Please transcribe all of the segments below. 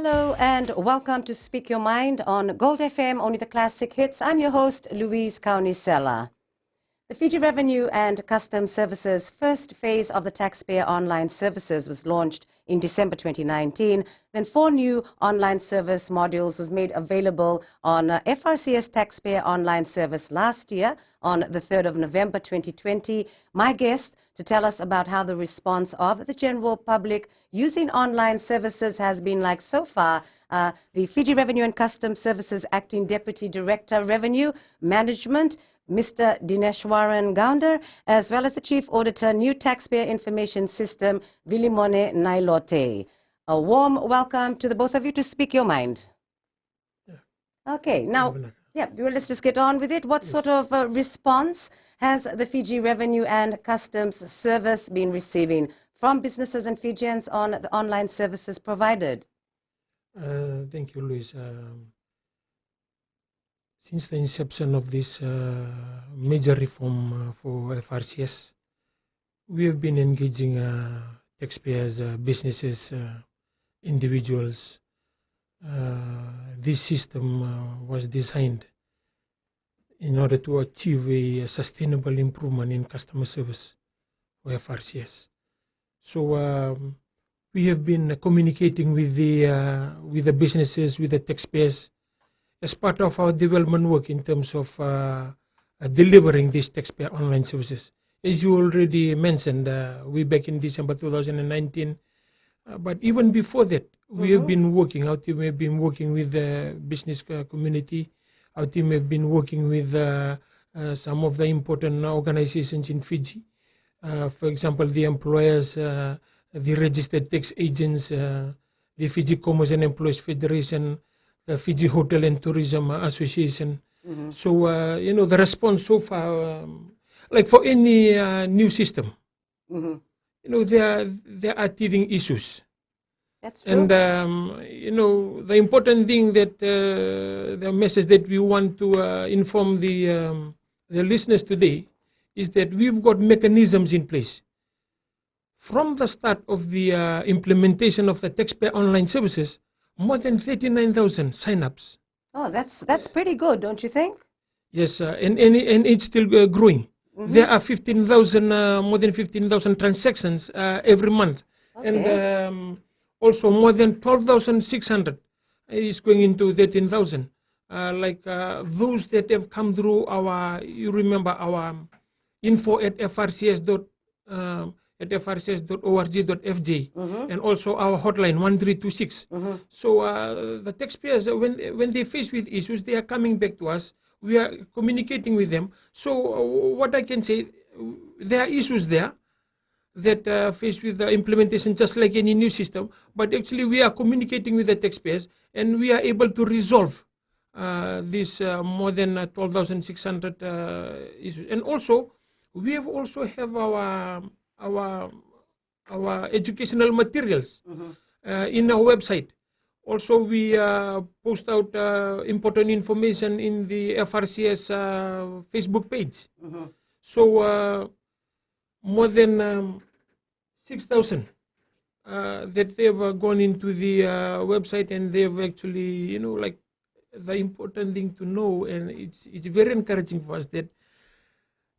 Hello and welcome to Speak Your Mind on Gold FM, only the classic hits. I'm your host, Louise Kaunisela. The Fiji Revenue and Customs Services first phase of the Taxpayer Online Services was launched in December 2019. Then 4 new online service modules was made available on FRCS Taxpayer Online Service last year on the 3rd of November 2020. My guest to tell us about how the response of the general public using online services has been like so far, the Fiji Revenue and Customs Services Acting Deputy Director Revenue Management, Mr. Dineshwaran Gounder, as well as the Chief Auditor, New Taxpayer Information System, Vilimone Nailote. A warm welcome to the both of you to Speak Your Mind. Okay, now, well, let's just get on with it. What sort of response has the Fiji Revenue and Customs Service been receiving from businesses and Fijians on the online services provided? Thank you, Louise. Since the inception of this major reform for FRCS, we have been engaging taxpayers, businesses, individuals. This system was designed in order to achieve a sustainable improvement in customer service for FRCS. So we have been communicating with the businesses, with the taxpayers, as part of our development work in terms of delivering these taxpayer online services. As you already mentioned, we back in December 2019, but even before that, we have been working, our team have been working with the business community, our team have been working with some of the important organizations in Fiji. For example, the employers, the registered tax agents, the Fiji Commerce and Employees Federation, the Fiji Hotel and Tourism Association. So, the response so far, like for any new system, there are teething issues. That's true. And, the important thing that the message that we want to inform the listeners today is that we've got mechanisms in place. From the start of the implementation of the taxpayer online services, more than 39,000 sign-ups. Oh, that's pretty good, don't you think? Yes, and it's still growing. There are 15,000, more than 15,000 transactions every month. Okay. And also more than 12,600 is going into 13,000. Those that have come through our, you remember our info at frcs.org.fj, and also our hotline 1326. So the taxpayers, when they face with issues, they are coming back to us. We are communicating with them. So what I can say, there are issues there that face with the implementation, just like any new system. But actually, we are communicating with the taxpayers, and we are able to resolve these more than 12,600 issues. And also, we have our educational materials in our website. Also, we post out important information in the FRCS Facebook page. So more than 6,000 that they've gone into the website, and they've actually, the important thing to know, and it's very encouraging for us that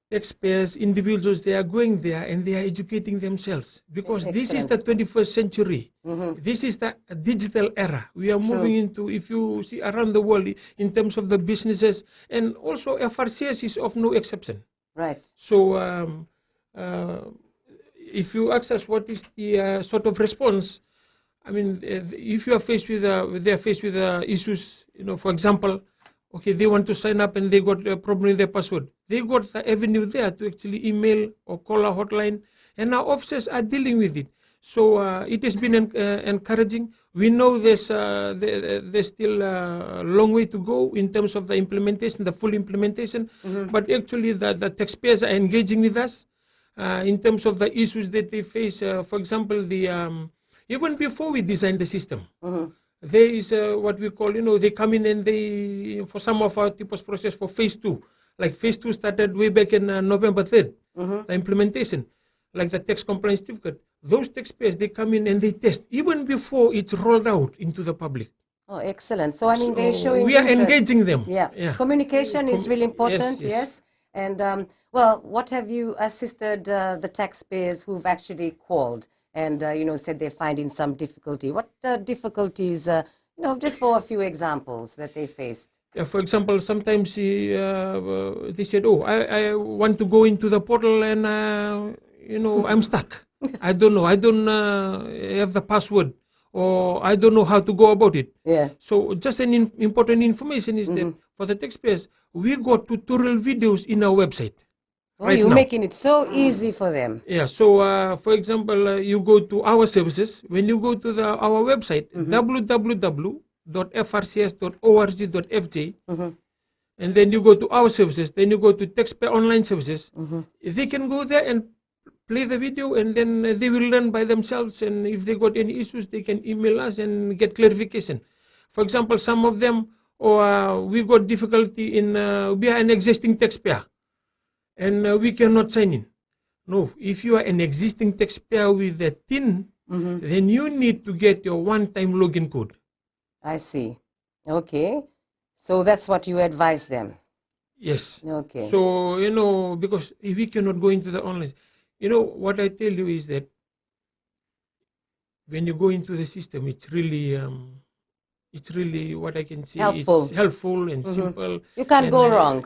taxpayers, individuals, they are going there and they are educating themselves, because this is the 21st century. This is the digital era. We are moving into, if you see around the world, in terms of the businesses, and also FRCS is of no exception. Right. So if you ask us what is the sort of response, I mean, if you are faced with, they are faced with issues, for example, okay, they want to sign up and they got a problem with their password. They got the avenue there to actually email or call our hotline, and our officers are dealing with it. So it has been encouraging. We know there's still a long way to go in terms of the implementation, the full implementation. But actually, the taxpayers are engaging with us in terms of the issues that they face. For example, even before we designed the system, there is what we call, they come in and they, for some of our TPOS process for phase 2, like phase 2 started way back in November 3rd, the implementation, like the tax compliance certificate. those taxpayers, they come in and they test even before it's rolled out into the public. Oh, excellent. So, I mean, they're So showing we are interest. engaging them. Yeah. Communication is really important, yes. yes. And, well, what have you assisted the taxpayers who've actually called and, said they're finding some difficulty? What difficulties, just for a few examples that they faced? Yeah, for example, sometimes they said, "Oh, I want to go into the portal and I'm stuck. I don't know. I don't have the password, or I don't know how to go about it." Yeah. So just an important information is that for the taxpayers, we got tutorial videos in our website. Oh, right you're now. making it so easy for them. Yeah. So for example, you go to our services. When you go to our website, www.frcs.org.fj, and then you go to our services, then you go to taxpayer online services. They can go there and play the video, and then they will learn by themselves. And if they got any issues, they can email us and get clarification. For example, some of them, we got difficulty in, we are an existing taxpayer, and we cannot sign in. No, if you are an existing taxpayer with a TIN, then you need to get your one-time login code. I see. Okay. So that's what you advise them. Yes. Okay. So, because we cannot go into the online. What I tell you is that when you go into the system, it's really what I can say. Helpful. It's helpful and simple. You can't and, go wrong.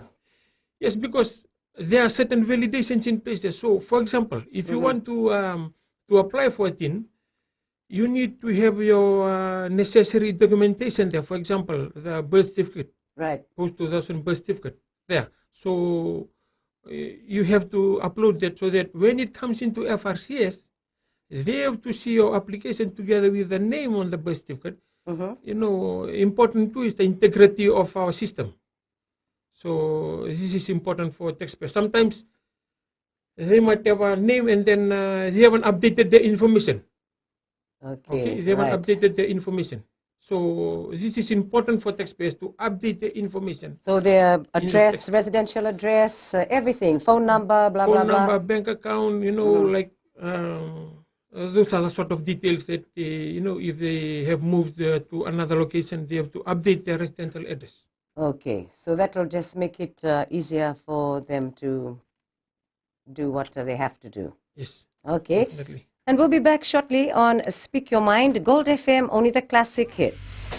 Yes, because there are certain validations in place there. So, for example, if you want to apply for a TIN, you need to have your necessary documentation there. For example, the birth certificate, Right. post-2000 birth certificate there. So you have to upload that so that when it comes into FRCS, they have to see your application together with the name on the birth certificate. Important too is the integrity of our system. So this is important for taxpayers. Sometimes they might have a name and then they haven't updated the information. Okay. They haven't right. updated the information. So this is important for taxpayers to update the information. So their address, residential address, everything, phone number, blah, Phone blah, number, blah. bank account, like those are the sort of details that, if they have moved to another location, they have to update their residential address. Okay. So that will just make it easier for them to do what they have to do. Yes. Okay. Definitely. And we'll be back shortly on Speak Your Mind, Gold FM, only the classic hits.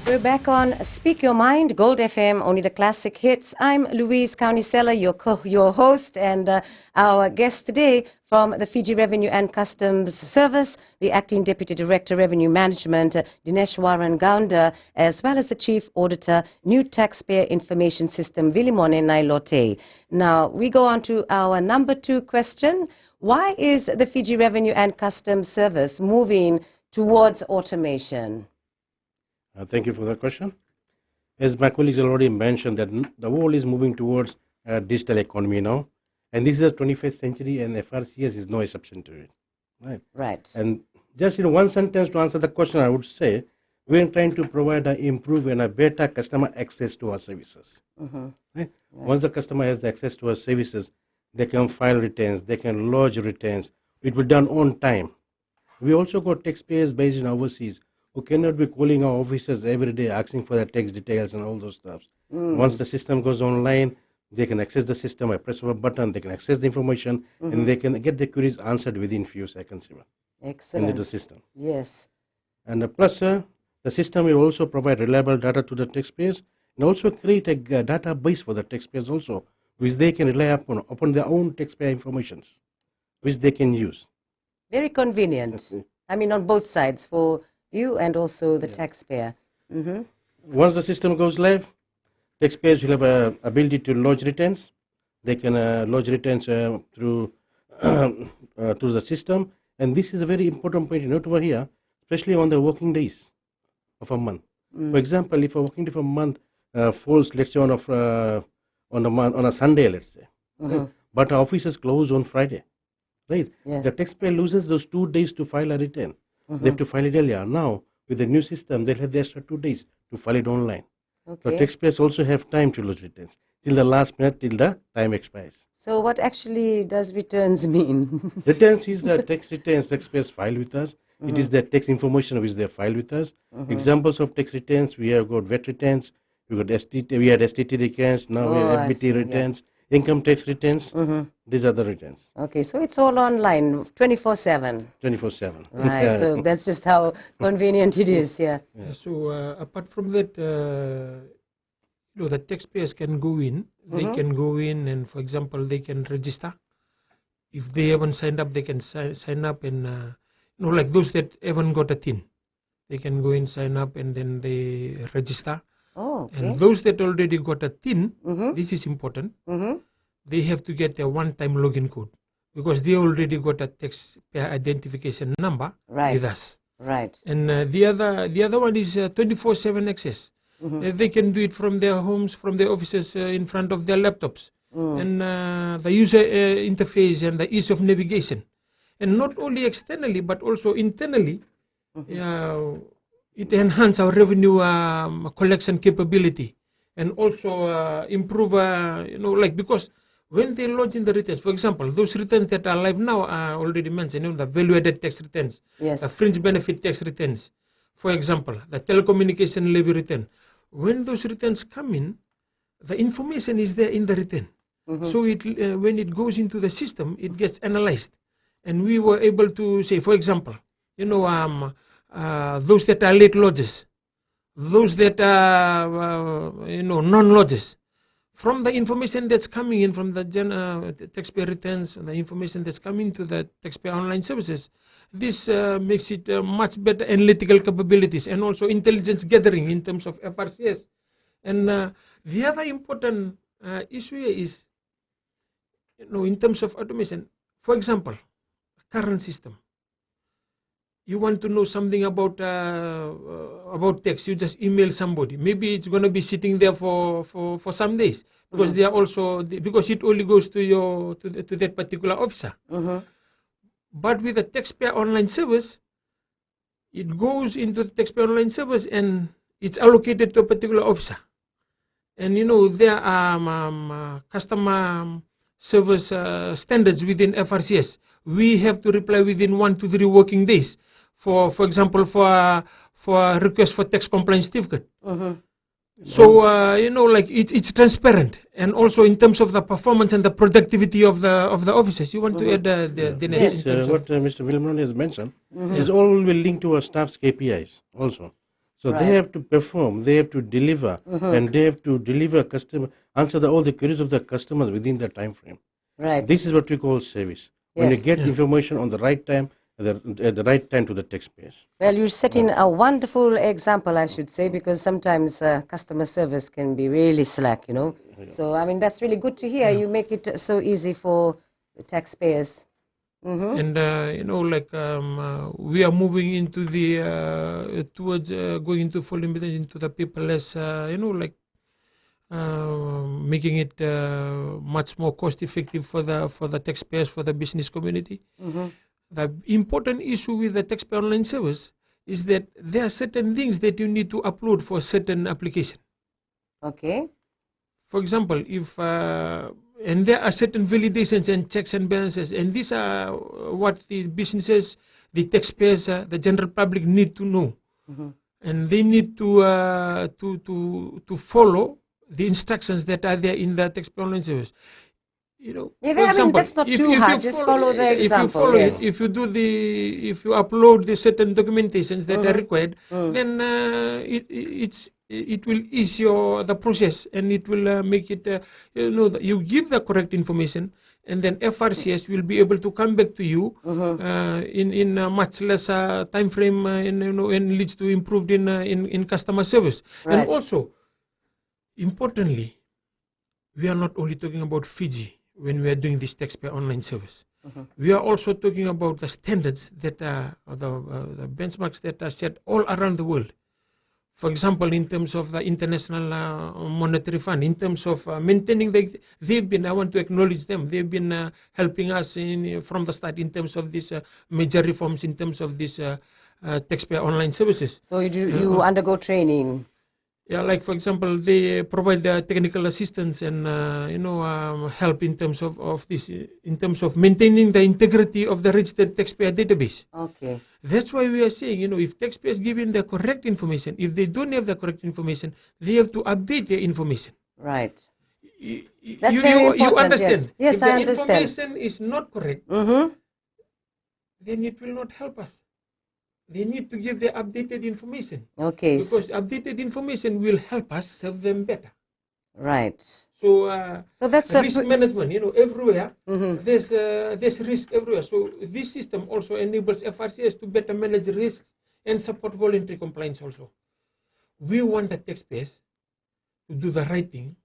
We're back on Speak Your Mind, Gold FM, only the classic hits. I'm Louise Kaunisela, your host, and our guest today from the Fiji Revenue and Customs Service, the Acting Deputy Director, Revenue Management, Dineshwaran Gaunda, as well as the Chief Auditor, New Taxpayer Information System, Vilimone Nailote. Now, we go on to our number 2 question. Why is the Fiji Revenue and Customs Service moving towards automation? Thank you for the question. As my colleagues already mentioned, that the world is moving towards a digital economy now, and this is the 21st century, and FRCS is no exception to it. Right. Right. And just in one sentence to answer the question, I would say we're trying to provide an improved and a better customer access to our services. Right? Once the customer has the access to our services, they can file returns, they can lodge returns. It will be done on time. We also got taxpayers based in overseas who cannot be calling our offices every day asking for their tax details and all those stuff. Once the system goes online, they can access the system. I press of a button, they can access the information, and they can get the queries answered within few seconds even Excellent. into the system. Yes. And plus, the system will also provide reliable data to the taxpayers and also create a database for the taxpayers also, which they can rely upon their own taxpayer informations, which they can use. Very convenient. I mean, on both sides, for you and also the taxpayer. Once the system goes live, taxpayers will have a ability to lodge returns. They can lodge returns through the system, and this is a very important point to note over here, especially on the working days. of a month. For example, if a working day of a month falls, let's say on a Sunday, let's say, right? But our office is closed on Friday, right? Yeah. The taxpayer loses those 2 days to file a return. They have to file it earlier. Now, with the new system, they'll have the extra 2 days to file it online. So Okay. taxpayers also have time to lose returns till the last minute, till the time expires. So what actually does returns mean? Returns is the tax returns taxpayers file with us. It is the tax information which they file with us. Examples of tax returns: we have got VAT returns, we got STT, we had STT returns, now we Oh, I have see, FBT yeah. returns, income tax returns. These are the returns, Okay, so it's all online, 24/7. 24/7. Right, so that's just how convenient it is, yeah. So apart from that, the taxpayers can go in. They can go in, and for example, they can register. If they haven't signed up, they can sign up, and like those that haven't got a TIN, they can go in, sign up, and then they register. Oh, okay. And those that already got a TIN, this is important. They have to get a one-time login code because they already got a taxpayer identification number Right. with us. Right. And the other one is 24/7 access. They can do it from their homes, from their offices, in front of their laptops. And the user interface and the ease of navigation. And not only externally, but also internally, it enhances our revenue collection capability and also improve, because when they lodge in the returns, for example, those returns that are live now are already mentioned, the value-added tax returns, Yes. the fringe benefit tax returns, for example, the telecommunication levy return. When those returns come in, the information is there in the return. So when it goes into the system, it gets analyzed. And we were able to say, for example, those that are late lodges, those that are, non-lodges, from the information that's coming in from the taxpayer returns, the information that's coming to the taxpayer online services, this makes it much better analytical capabilities and also intelligence gathering in terms of FRCS. And the other important issue here is, in terms of automation, for example, current system. You want to know something about tax, you just email somebody. Maybe it's going to be sitting there for some days because they are also because it only goes to that particular officer. But with the taxpayer online service, it goes into the taxpayer online service and it's allocated to a particular officer. And there are customer service standards within FRCS. We have to reply within 1 to 3 working days. For example, for a request for tax compliance certificate. So it's transparent, and also in terms of the performance and the productivity of the officers. You want to add the next? Yes, what Mr. Wilmon has mentioned is all will link to our staff's KPIs also. So they have to perform, they have to deliver, and they have to deliver answer all the queries of the customers within the time frame. Right. This is what we call service. When you Yes. get information on the right time, at the right time to the taxpayers. Well, you're setting a wonderful example, I should say, because sometimes customer service can be really slack, So, I mean, that's really good to hear. You make it so easy for the taxpayers. And we are moving into the towards going into full implementation into the paperless, making it much more cost effective for the taxpayers, for the business community. The important issue with the taxpayer online service is that there are certain things that you need to upload for certain application. Okay. For example, if and there are certain validations and checks and balances, and these are what the businesses, the taxpayers, the general public need to know, and they need to follow the instructions that are there in the taxpayer online service. That's not too hard. Just follow the example. If you upload the certain documentations that are required, then it will ease the process, and it will make it you give the correct information, and then FRCS will be able to come back to you in a much less time frame, and leads to improved in customer service. Right. And also, importantly, we are not only talking about Fiji when we are doing this taxpayer online service. We are also talking about the standards that are the benchmarks that are set all around the world For example, in terms of the International Monetary Fund, in terms of maintaining I want to acknowledge them. They've been helping us from the start in terms of these major reforms in terms of these taxpayer online services. So you undergo training. Yeah, like for example, they provide technical assistance and help in terms of this, in terms of maintaining the integrity of the registered taxpayer database. Okay. That's why we are saying, if taxpayers give in the correct information, if they don't have the correct information, they have to update their information. Right. That's very important, You understand? Yes, if I the understand. information is not correct, Mm-hmm. then it will not help us. They need to give the updated information. Okay. Because updated information will help us serve them better. Right. So, So that's risk management, everywhere, Mm-hmm. there's risk everywhere. So this system also enables FRCS to better manage risks and support voluntary compliance also. We want the taxpayers to do the right thing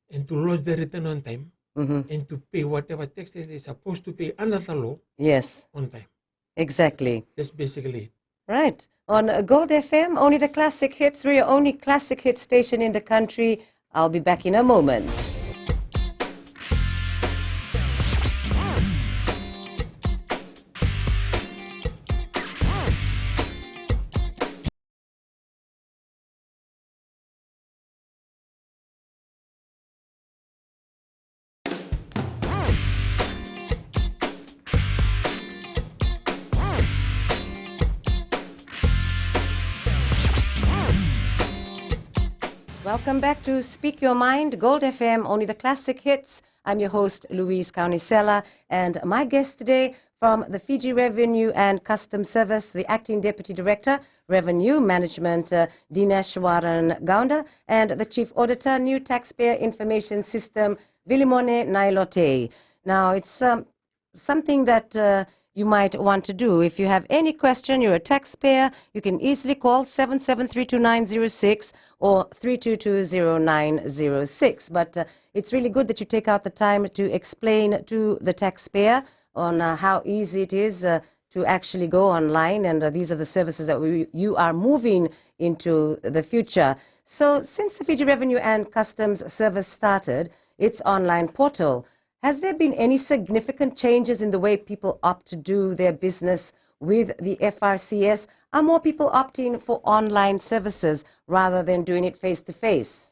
and to lodge the return on time and to pay whatever taxes they're supposed to pay under the law Yes, on time. exactly. That's basically it. Right. On Gold FM, only the classic hits. We're your only classic hit station in the country. I'll be back in a moment. Welcome back to Speak Your Mind, Gold FM, only the classic hits. I'm your host, Louise Kaunisela, and my guest today from the Fiji Revenue and Customs Service, the Acting Deputy Director, Revenue Management, Dineshwaran Gaunda, and the Chief Auditor, New Taxpayer Information System, Vilimone Nailote. Now, it's something that you might want to do. If you have any question, you're a taxpayer, you can easily call 77322906 or 3220906. But it's really good that you take out the time to explain to the taxpayer on how easy it is to actually go online, and these are the services that you are moving into the future. So since the Fiji Revenue and Customs Service started its online portal, has there been any significant changes in the way people opt to do their business with the FRCS? Are more people opting for online services rather than doing it face-to-face?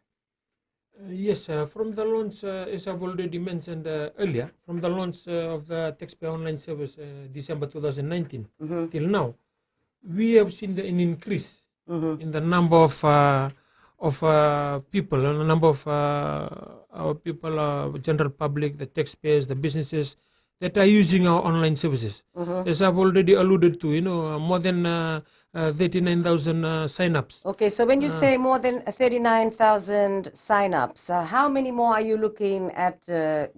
Yes, from the launch, as I've already mentioned earlier, from the launch of the taxpayer online service December 2019 till now, we have seen an increase in the number of people, and the number of our people, general public, the taxpayers, the businesses that are using our online services. As I've already alluded to, more than 39,000 sign-ups. Okay, so when you say more than 39,000 sign-ups, how many more are you looking at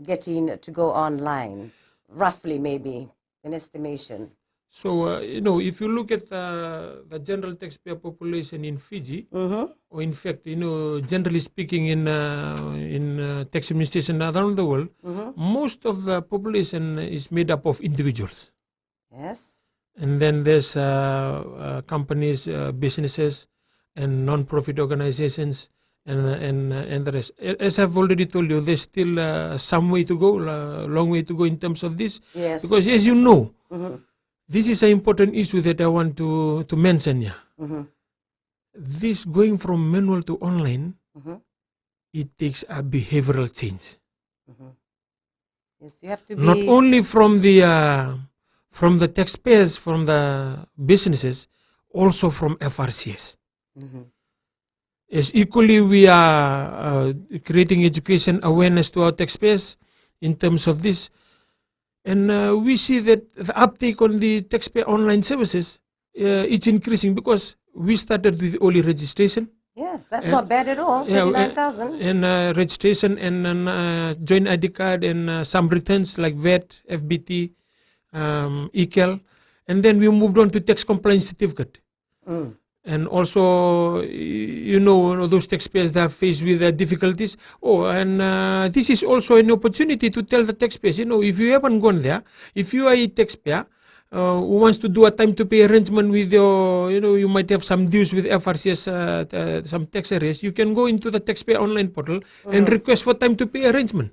getting to go online? Roughly, maybe, an estimation. So, if you look at the general taxpayer population in Fiji, or in fact, generally speaking in tax administration around the world, most of the population is made up of individuals. Yes. And then there's companies, businesses, and non-profit organizations, and the rest. As I've already told you, there's still some way to go, long way to go in terms of this. Yes. Because as you know, this is an important issue that I want to mention here. This going from manual to online, it takes a behavioral change. Yes, you have to be... Not only from the taxpayers, from the businesses, also from FRCS. As equally, we are creating education awareness to our taxpayers in terms of this. And we see that the uptake on the taxpayer online services, it's increasing because we started with only registration. Yes, that's not bad at all, 39,000. And registration and joint ID card and some returns like VAT, FBT, ECAL. And then we moved on to tax compliance certificate. And also, those taxpayers that are faced with difficulties. And this is also an opportunity to tell the taxpayers, if you haven't gone there, if you are a taxpayer, who wants to do a time to pay arrangement with your, you might have some dues with FRCS, some tax areas, you can go into the taxpayer online portal and request for time to pay arrangement.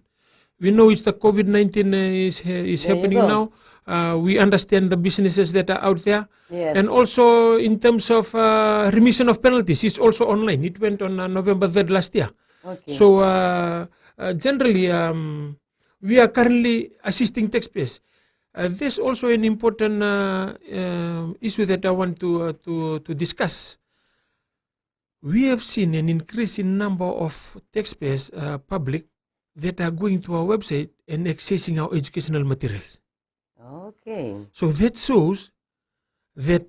We know it's the COVID-19 is There you happening go. now. We understand the businesses that are out there. Yes. And also in terms of remission of penalties, it's also online. It went on November 3rd last year. Okay. So generally, we are currently assisting taxpayers. There's also an important issue that I want to discuss. We have seen an increase in number of taxpayers, public, that are going to our website and accessing our educational materials. Okay. So that shows that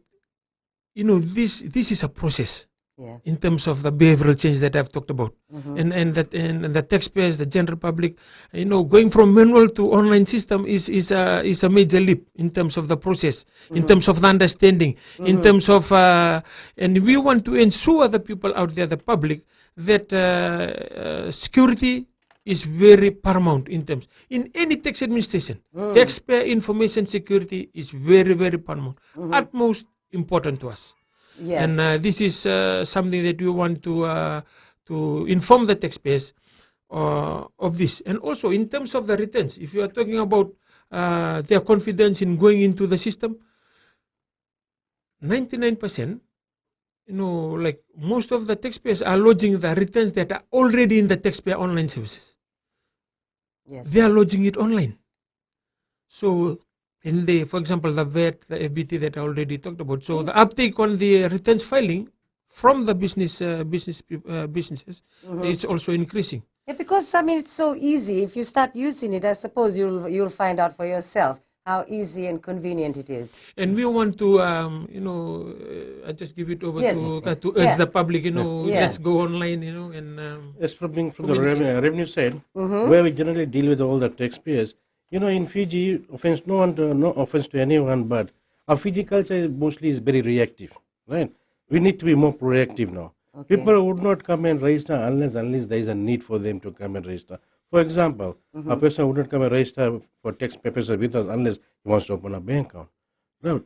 this is a process Yeah. in terms of the behavioral change that I've talked about, and the taxpayers, the general public, going from manual to online system is a major leap in terms of the process, in terms of the understanding, in terms of and we want to ensure the people out there, the public, that security is very paramount in any tax administration. Taxpayer information security is very, very paramount, utmost important to us. Yes. And this is something that we want to inform the taxpayers of this. And also in terms of the returns, if you are talking about their confidence in going into the system, 99%, like most of the taxpayers are lodging the returns that are already in the taxpayer online services. Yes. They are lodging it online. So, for example, the VAT, the FBT that I already talked about. So the uptake on the returns filing from the businesses is also increasing. Yeah, because it's so easy. If you start using it, I suppose you'll find out for yourself how easy and convenient it is. And we want to, I just give it over Yes. to urge Yeah. the public, Yeah. let's go online, and As from the revenue side, where we generally deal with all the taxpayers, in Fiji, no offense to anyone, but our Fiji culture mostly is very reactive, right? We need to be more proactive now. Okay. People would not come and register unless there is a need for them to come and register. For example, a person would not come and register for tax purposes with us unless he wants to open a bank account, right?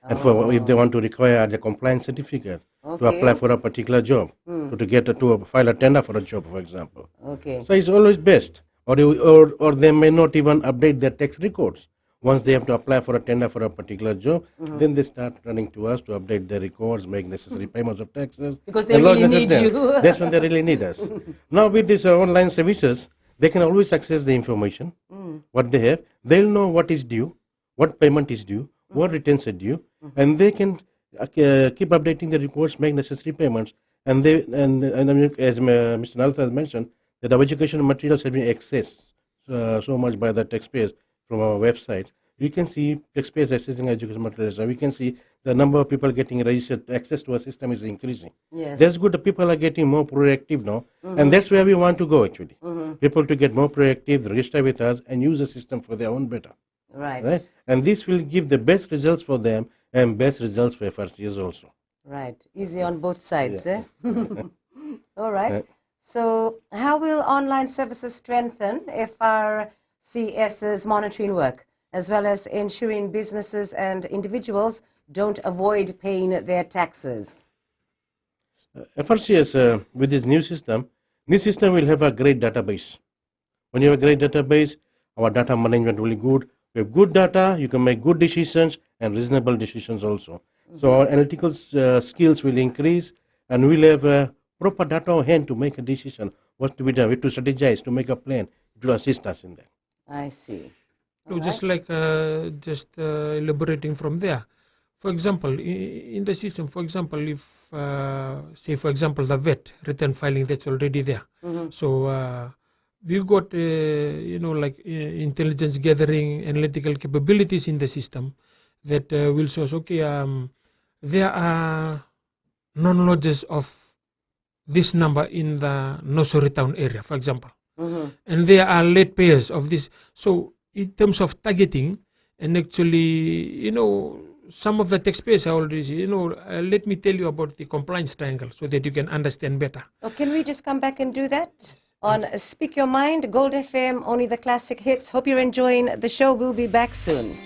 And if they want to require the compliance certificate to apply for a particular job, to file a tender for a job, for example. Okay. So it's always best. Or they may not even update their tax records. Once they have to apply for a tender for a particular job, then they start running to us to update their records, make necessary payments of taxes. Because they and really laws need necessary. you. That's when they really need us. Now with these online services, they can always access the information, what they have. They'll know what is due, what payment is due, what returns are due, and they can keep updating the reports, make necessary payments. And as Mr. Naltha has mentioned, that our educational materials have been accessed so much by the taxpayers from our website. We can see taxpayers accessing educational materials, and we can see the number of people getting registered. Access to our system is increasing. Yes. That's good. The people are getting more proactive now, and that's where we want to go actually. People to get more proactive, register with us, and use the system for their own better. Right. Right? And this will give the best results for them and best results for FRCS also. Right. Easy on both sides, eh? All right. Right. So how will online services strengthen FRCS's monitoring work, as well as ensuring businesses and individuals don't avoid paying their taxes? FRCS, with this new system will have a great database. When you have a great database, our data management will be good. We have good data, you can make good decisions and reasonable decisions also. So our analytical skills will increase, and we'll have proper data on hand to make a decision, what to be done, to strategize, to make a plan, to assist us in that. I see. No, just like elaborating from there. For example, in the system, for example, if say for example the VAT return filing that's already there. So we've got intelligence gathering, analytical capabilities in the system that will show us, okay, there are non-lodges of this number in the Nosori town area, for example, and there are late payers of this. So in terms of targeting, and actually, some of the taxpayers are already, let me tell you about the compliance triangle so that you can understand better. Oh, can we just come back and do that? On Speak Your Mind, Gold FM, only the classic hits. Hope you're enjoying the show. We'll be back soon.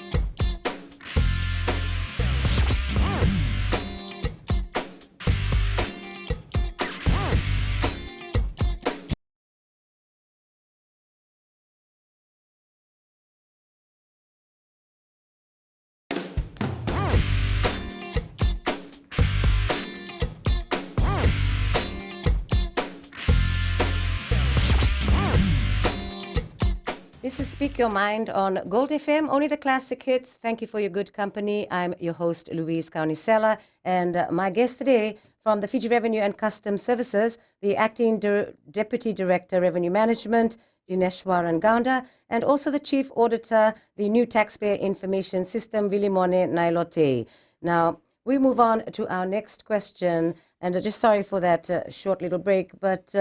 This is Speak Your Mind on Gold FM, only the classic hits. Thank you for your good company. I'm your host, Louise Kaunisela, and my guest today from the Fiji Revenue and Customs Services, the Acting Deputy Director, Revenue Management, Dineshwaran Gaunda, and also the Chief Auditor, the new Taxpayer Information System, Vilimone Nailote. Now, we move on to our next question, and just sorry for that short little break, but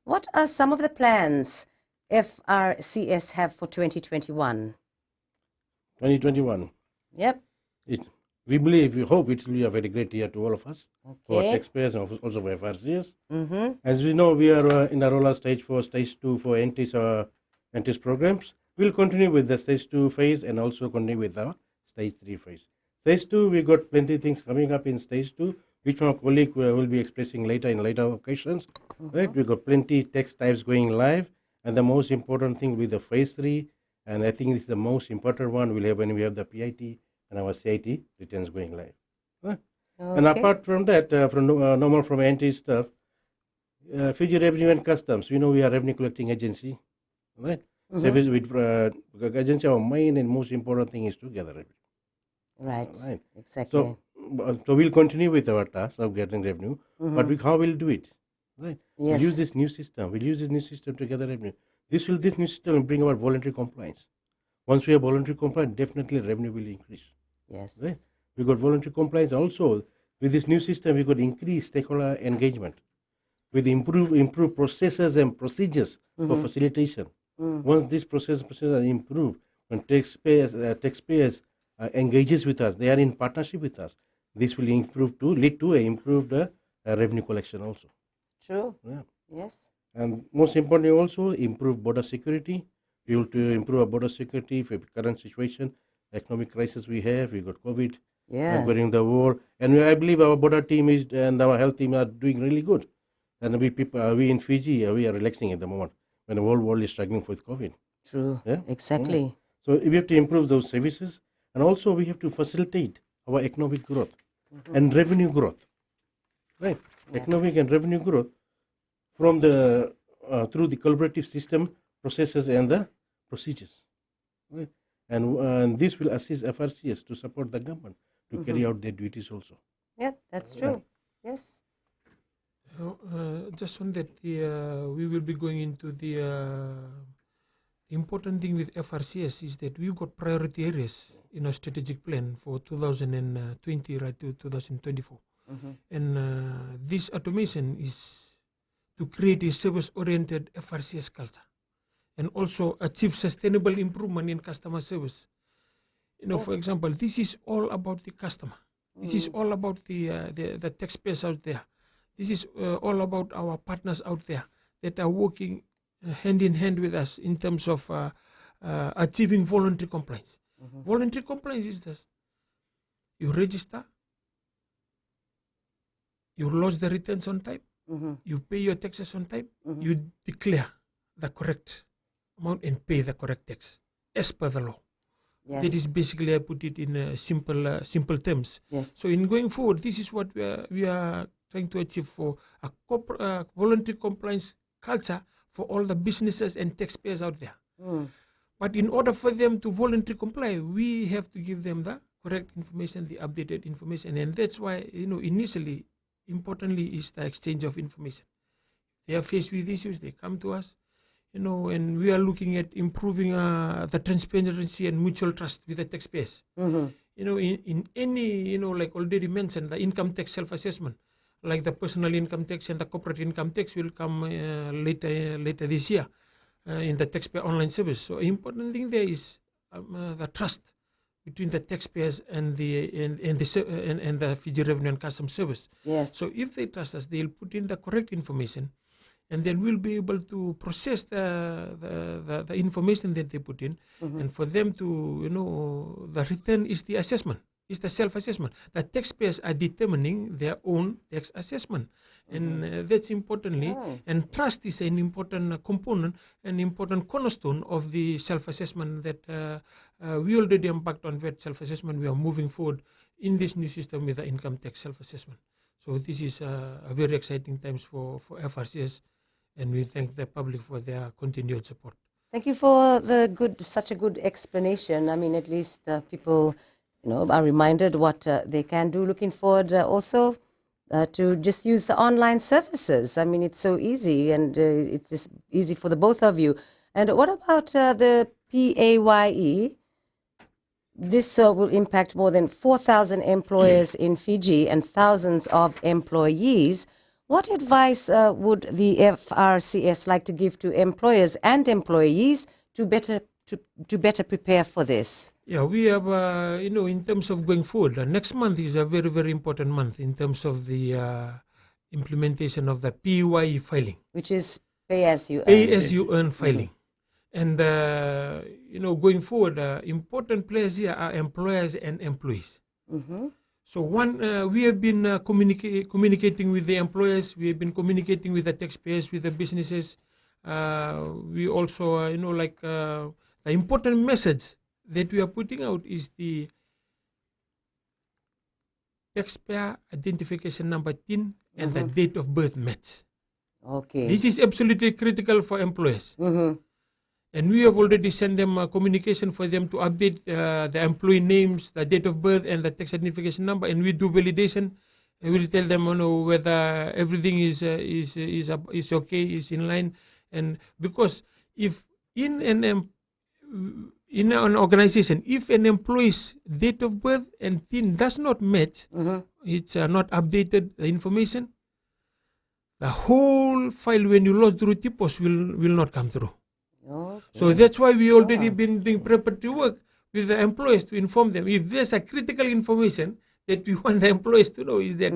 what are some of the plans FRCS have for 2021? 2021. Yep. We hope it will be a very great year to all of us, for Okay. taxpayers and also for FRCS. Mm-hmm. As we know, we are in the rollout stage for stage 2 for NTIS programs. We'll continue with the stage 2 phase and also continue with our stage 3 phase. Stage 2, we got plenty of things coming up in stage 2, which my colleague will be expressing later in later occasions. Right? We got plenty tax types going live, and the most important thing with the phase 3, and I think this is the most important one, we'll have when we have the PIT and our CIT returns going live. Huh? And apart from that, from normal from NT stuff, Fiji Revenue and Customs, we know we are revenue collecting agency, right? Service with agency, our main and most important thing is to gather revenue. Right. Exactly. So we'll continue with our task of getting revenue, but how we'll do it, right? Yes. We'll use this new system. We'll use this new system to gather revenue. This new system will bring about voluntary compliance. Once we have voluntary compliance, definitely revenue will increase. Yes. Right? We got voluntary compliance also. With this new system, we could increase stakeholder engagement with improve processes and procedures for facilitation. Once these processes are improved, when taxpayers engages with us, they are in partnership with us. This will lead to improved revenue collection also. True. Yeah. Yes. And most importantly, also improve border security. We will to improve our border security for current situation, economic crisis we have. We got COVID, Yeah. during the war, and I believe our border team and our health team are doing really good. And we in Fiji, we are relaxing at the moment when the whole world is struggling with COVID. True. Yeah? Exactly. So we have to improve those services, and also we have to facilitate our economic growth and revenue growth. Right, economic and revenue growth from the through the collaborative system, processes, and the procedures. Right? And this will assist FRCS to support the government to carry out their duties also. Yeah, that's true. Yes. Just on that, we will be going into the important thing with FRCS is that we've got priority areas in our strategic plan for 2020 right to 2024. And this automation is to create a service-oriented FRCS culture and also achieve sustainable improvement in customer service. For example, this is all about the customer. This is all about the taxpayers out there. This is all about our partners out there that are working hand in hand with us in terms of achieving voluntary compliance. Voluntary compliance is this: you register, you lodge the returns on time, you pay your taxes on time, you declare the correct amount and pay the correct tax as per the law. Yes. That is basically, I put it in simple terms. Yes. So in going forward, this is what we are trying to achieve for a voluntary compliance culture for all the businesses and taxpayers out there. But in order for them to voluntarily comply, we have to give them the correct information, the updated information, and that's why initially, importantly, is the exchange of information. They are faced with issues, they come to us, and we are looking at improving the transparency and mutual trust with the taxpayers. In any, like already mentioned, the income tax self-assessment, like the personal income tax and the corporate income tax will come later this year in the taxpayer online service. So important thing there is the trust between the taxpayers and the Fiji Revenue and Customs Service. Yes. So if they trust us, they'll put in the correct information, and then we'll be able to process the information that they put in, and for them to, the return is the assessment, is the self-assessment. The taxpayers are determining their own tax assessment, and that's importantly, and trust is an important component, an important cornerstone of the self-assessment that we already embarked on that self-assessment. We are moving forward in this new system with the income tax self-assessment. So this is a very exciting times for FRCS, and we thank the public for their continued support. Thank you for such a good explanation. I mean, at least people, are reminded what they can do. Looking forward also to just use the online services. I mean, it's so easy, and it's just easy for the both of you. And what about the PAYE? This will impact more than 4,000 employers in Fiji and thousands of employees. What advice would the FRCS like to give to employers and employees to better prepare for this? Yeah, we have, in terms of going forward, next month is a very, very important month in terms of the implementation of the PAYE filing. Which is pay as you earn. Pay as you earn filing. And, going forward, important players here are employers and employees. So we have been communicating with the employers, we have been communicating with the taxpayers, with the businesses. We also, the important message that we are putting out is the taxpayer identification number TIN and the date of birth match. Okay. This is absolutely critical for employers. And we have already sent them communication for them to update the employee names, the date of birth, and the tax identification number. And we do validation. And we'll tell them, whether everything is okay, is in line. And because if in an organization, if an employee's date of birth and TIN does not match, it's not updated the information, the whole file when you lodge through TIPOS will not come through. Okay. So that's why we already been doing preparatory work with the employees to inform them. If there's a critical information that we want the employees to know is that,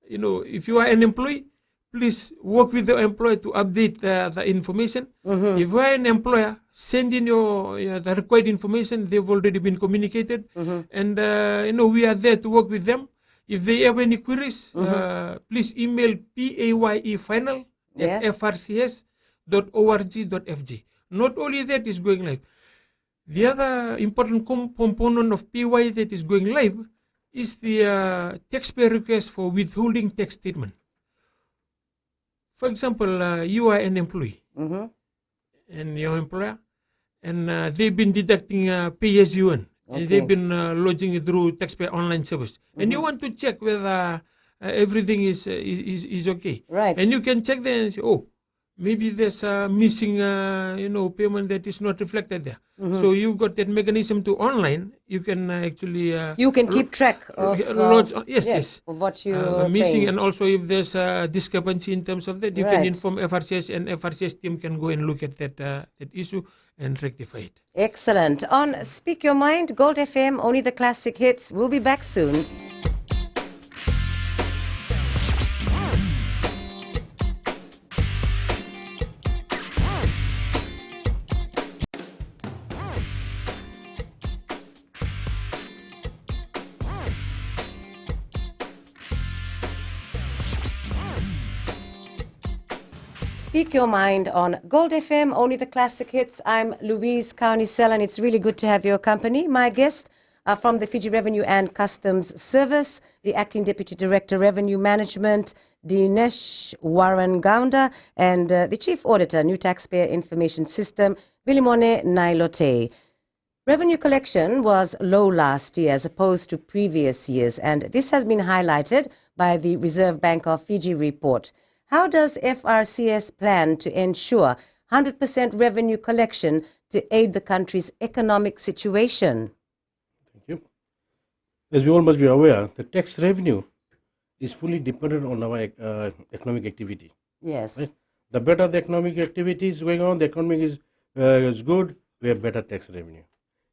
if you are an employee, please work with the employer to update the information. If you are an employer, send in the required information. They've already been communicated. And, we are there to work with them. If they have any queries, please email payefrcS@frcs.org.fg. Not only that is going live. The other important component of PAYE that is going live is the taxpayer request for withholding tax statement. For example, you are an employee and your employer, and they've been deducting pay as you earn. And they've been lodging it through taxpayer online service. And you want to check whether everything is okay. Right. And you can check there and say, maybe there's a missing, payment that is not reflected there. So you've got that mechanism to online. You can actually you can keep track of yes, of what you're missing, paying. and also if there's a discrepancy in terms of that, you can inform FRCS, and FRCS team can go and look at that issue and rectify it. Excellent. On Speak Your Mind, Gold FM, only the classic hits. We'll be back soon. Speak Your Mind on Gold FM, only the classic hits. I'm Louise Kaunisel, and it's really good to have your company. My guests are from the Fiji Revenue and Customs Service, the Acting Deputy Director Revenue Management, Dinesh Warangaunda, and the Chief Auditor, New Taxpayer Information System, Vilimone Nailote. Revenue collection was low last year as opposed to previous years, and this has been highlighted by the Reserve Bank of Fiji report. How does FRCS plan to ensure 100% revenue collection to aid the country's economic situation? Thank you. As we all must be aware, the tax revenue is fully dependent on our economic activity. Yes. Right? The better the economic activity is going on, the economy is good, we have better tax revenue.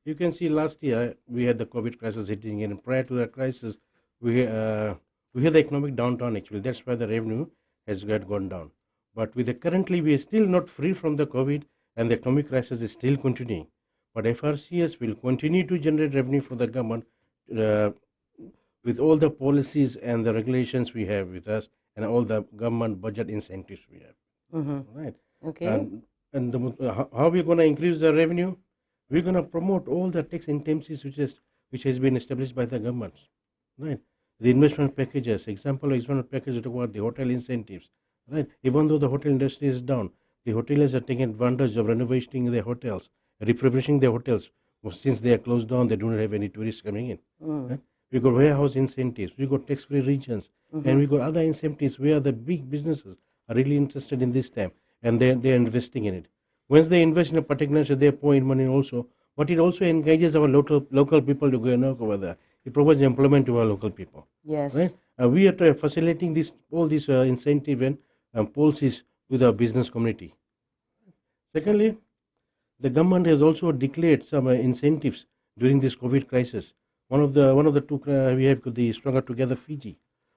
You can see last year we had the COVID crisis hitting, and prior to that crisis, we had the economic downturn actually. That's why the revenue has gone down. But currently we are still not free from the COVID, and the economic crisis is still continuing. But FRCS will continue to generate revenue for the government with all the policies and the regulations we have with us, and all the government budget incentives we have. Right. Okay. And how are we going to increase the revenue? We're going to promote all the tax incentives which has been established by the government. Right. The investment packages, example of investment package, talk about the hotel incentives. Right. Even though the hotel industry is down, the hoteliers are taking advantage of renovating their hotels, refurbishing their hotels. Well, since they are closed down, they do not have any tourists coming in. Right? We got warehouse incentives, we got tax-free regions, and we got other incentives where the big businesses are really interested in this time, and they're investing in it. Once they invest in a particular niche, they pour in money also, but it also engages our local people to go and work over there. It provides employment to our local people. Yes. Right? We are facilitating all these incentive and policies with our business community. Secondly, the government has also declared some incentives during this COVID crisis. One of the two we have the Stronger Together Fiji,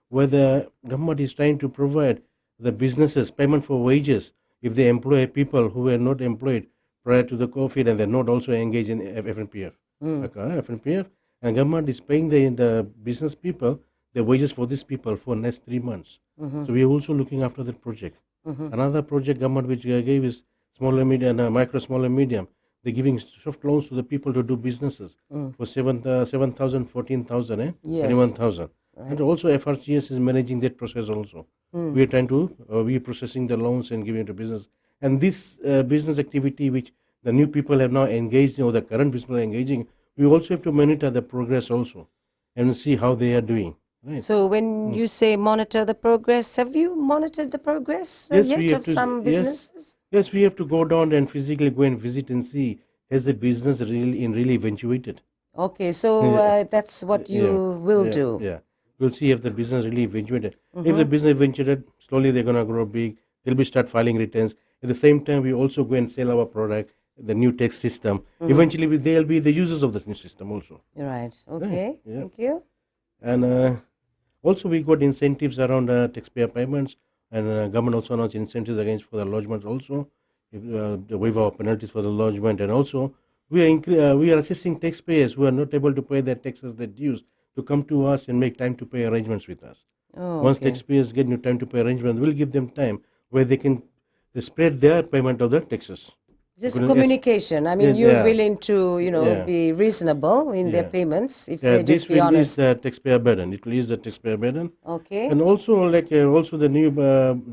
where the government is trying to provide the businesses payment for wages if they employ people who were not employed prior to the COVID and they're not also engaged in FNPF. FNPF, and government is paying the business people the wages for these people for next 3 months. So we are also looking after that project. Another project government which gave is small and medium, micro, small and medium. They're giving soft loans to the people to do businesses for 7,000, 14,000, Yes. 21,000. And also FRCS is managing that process also. We are trying to, we are processing the loans and giving it to business. And this business activity which the new people have now engaged in, or the current people are engaging, we also have to monitor the progress also and see how they are doing. Right. So when you say monitor the progress, have you monitored the progress Yes, yet we have of to- some yes. businesses? Yes, we have to go down and physically go and visit and see has the business really eventuated. Okay, so that's what you will yeah, do. Yeah, we'll see if the business really eventuated. If the business eventuated, slowly they're gonna grow big. They'll be start filing returns. At the same time, we also go and sell our product, the new tax system. Eventually, they'll be the users of this new system also. Right. Okay. yeah. Thank you. And also, we got incentives around taxpayer payments, and government also announced incentives against for the lodgements also, the waiver of penalties for the lodgement, and also we are assisting taxpayers who are not able to pay their taxes, their dues, to come to us and make time to pay arrangements with us. Oh, Once okay. taxpayers get new time to pay arrangements, we'll give them time where they can spread their payment of the taxes. Just Yes. communication. I mean, Yeah, you're yeah. willing to, Yeah. be reasonable in their Yeah. payments if Yeah, they this just be will ease honest. the taxpayer burden. It will ease the taxpayer burden. Okay. And also, also the new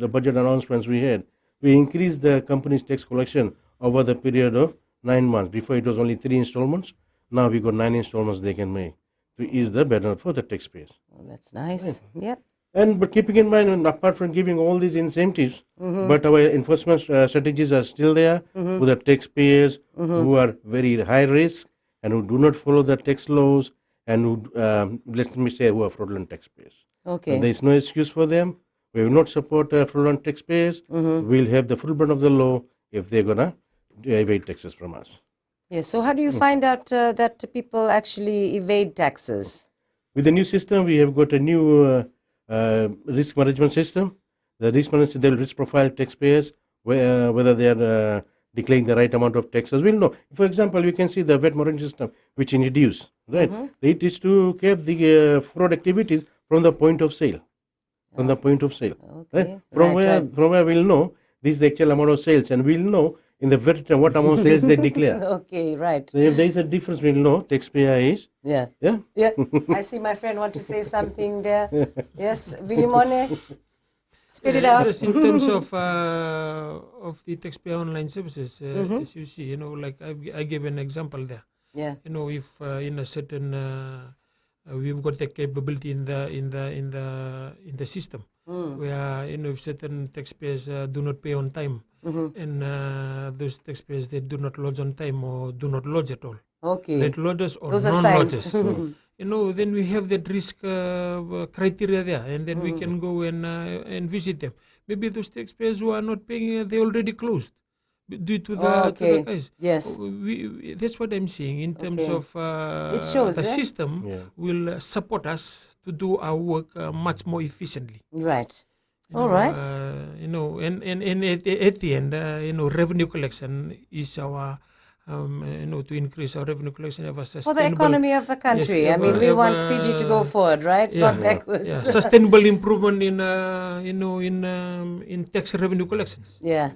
the budget announcements we had, we increased the company's tax collection over the period of 9 months. Before it was only 3 installments. Now we got 9 installments they can make to ease the burden for the taxpayers. Oh, that's nice. Yeah. And but keeping in mind, and apart from giving all these incentives, but our enforcement strategies are still there with the taxpayers who are very high risk and who do not follow the tax laws and who, let me say, who are fraudulent taxpayers. Okay. There is no excuse for them. We will not support fraudulent taxpayers. We'll have the full burden of the law if they're gonna evade taxes from us. Yes. So how do you find out that people actually evade taxes? With the new system, we have got a new risk management system. The risk management, they will risk profile taxpayers, whether they are declaring the right amount of taxes. We'll know. For example, we can see the VAT monitoring system, which introduced, right? It is to keep the fraud activities from the point of sale. From the point of sale. Okay. Right? From where we'll know this is the actual amount of sales, and we'll know in the VAT what amount of sales they declare. Okay. Right. So if there is a difference, we'll know taxpayer is. Yeah. Yeah. Yeah. I see my friend want to say something there. Yes. Vilimone. Spit it out. Just in terms of the taxpayer online services, as you see, like I gave an example there. Yeah. If in a certain we've got the capability in the system where if certain taxpayers do not pay on time and those taxpayers they do not lodge on time or do not lodge at all, Okay. late lodgers or Those are non-lodgers, signs. then we have that risk criteria there, and then we can go and visit them. Maybe those taxpayers who are not paying, they already closed due to the, to Okay. the guys. Yes. That's what I'm saying in terms Okay. of It shows, the eh? system Yeah. will support us to do our work much more efficiently. Right. You All know, right. And at the end, revenue collection is our, to increase our revenue collection of a For the sustainable. economy of the country. I mean, we want Fiji to go forward, right? Not backwards. Yeah, sustainable improvement in in tax revenue collections. Yeah.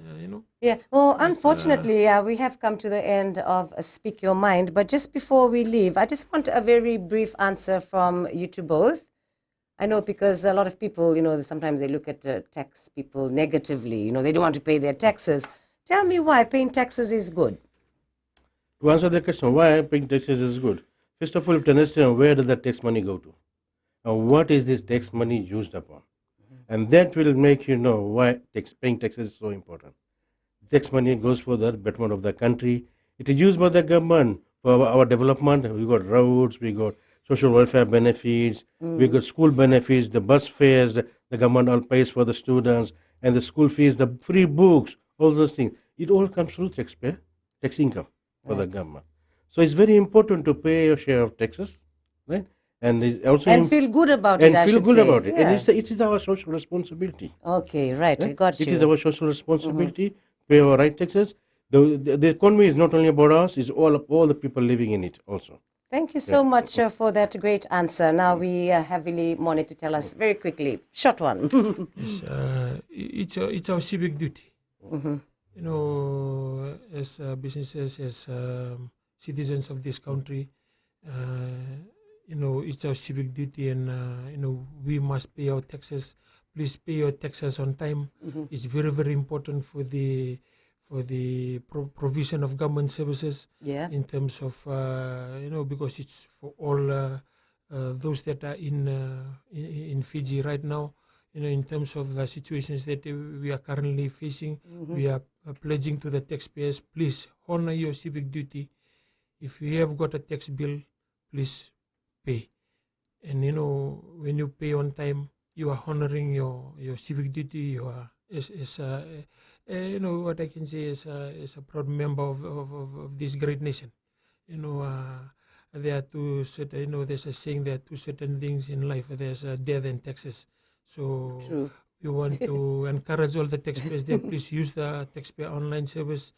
Yeah. Well, unfortunately, we have come to the end of Speak Your Mind. But just before we leave, I just want a very brief answer from you two both. I know because a lot of people, sometimes they look at tax people negatively. They don't want to pay their taxes. Tell me why paying taxes is good. To answer the question, why paying taxes is good? First of all, you have to understand where does the tax money go to, and what is this tax money used upon, and that will make you know why paying taxes is so important. Tax money goes for the betterment of the country. It is used by the government for our development. We got roads, we got social welfare benefits, we got school benefits, the bus fares, the government all pays for the students, and the school fees, the free books, all those things. It all comes through tax income for the government. So it's very important to pay your share of taxes, right? And it's also And feel good about it, and I feel should good say. about it. Yeah. And it is our social responsibility. Okay, right. I Right? got It you. is our social responsibility. Pay our right taxes. The economy is not only about us; it's all the people living in it also. Thank you so much for that great answer. Now we have Willie Mone to tell us very quickly. Short one. Yes, it's our civic duty. You know, as businesses, as citizens of this country, you know, it's our civic duty, and you know, we must pay our taxes. Please pay your taxes on time. It's very, very important for the provision of government services. Yeah. In terms of you know, because it's for all those that are in Fiji right now. You know, in terms of the situations that we are currently facing, we are pledging to the taxpayers, please honor your civic duty. If you have got a tax bill, please pay. And you know, when you pay on time, you are honoring your civic duty. You are you know, what I can say is a proud member of this great nation. You know, there are two certain, you know, there's a saying, there are two certain things in life. There's death and taxes. So True. we want to encourage all the taxpayers there. Please use the taxpayer online service.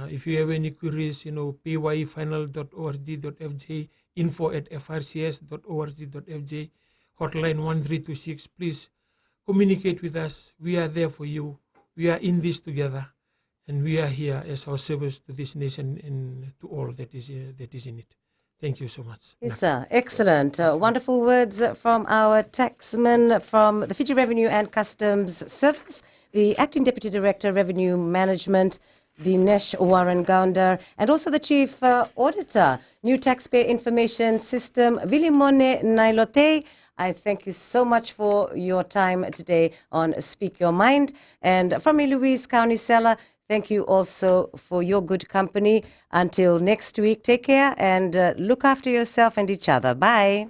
If you have any queries, you know, payfinal.org.fj, info@frcs.org.fj, hotline 1326. Please communicate with us. We are there for you. We are in this together, and we are here as our service to this nation and to all that is in it. Thank you so much. Yes, sir. Excellent. Wonderful words from our taxman from the Fiji Revenue and Customs Service, the Acting Deputy Director, Revenue Management, Dinesh Warren Gaundar, and also the Chief Auditor, New Taxpayer Information System, Vilimone Nailote. I thank you so much for your time today on Speak Your Mind. And from me, Louise Kaunisela, thank you also for your good company. Until next week, take care and look after yourself and each other. Bye.